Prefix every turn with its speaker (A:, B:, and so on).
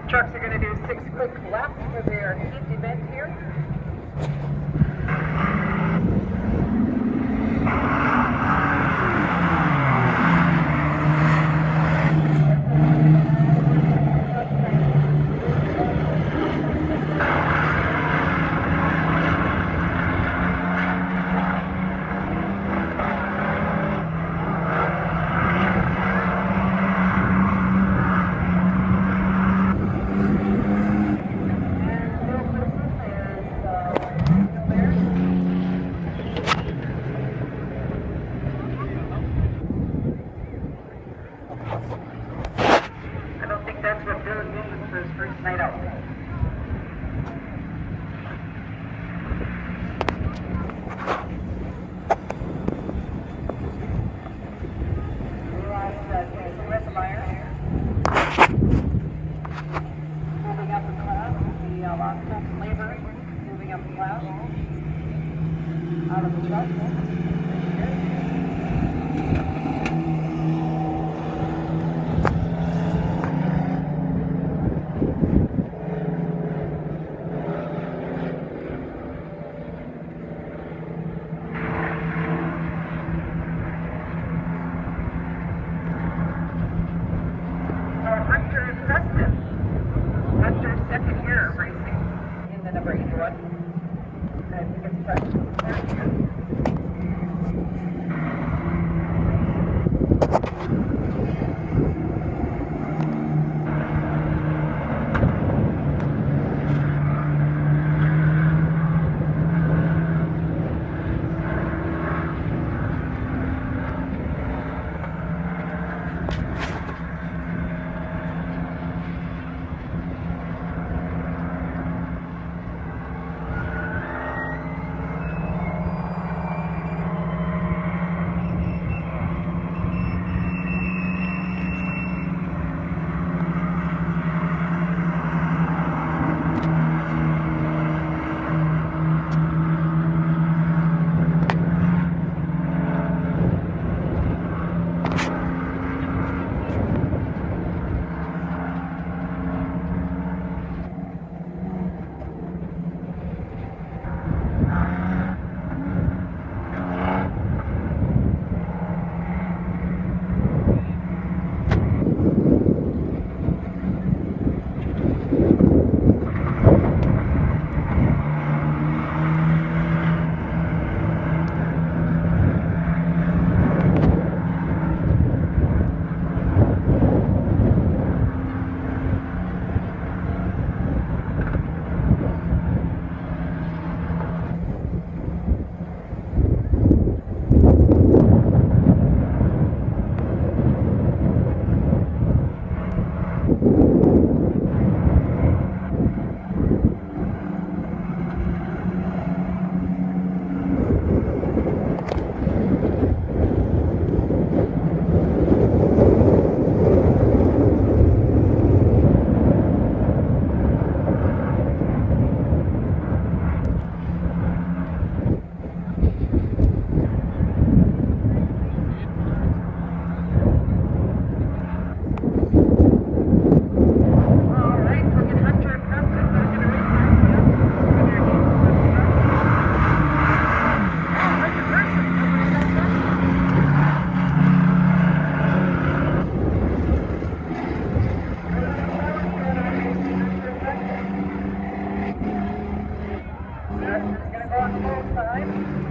A: Trucks are going to do 6 quick laps for their heat event here. I don't think that's what Bill uses for his first night out. Moving up the class, the long-term labor, moving up the class, out of the truck. Hunter Preston. Hunter's second year of racing in the number 81. I think it's Preston. It's going to go on the side.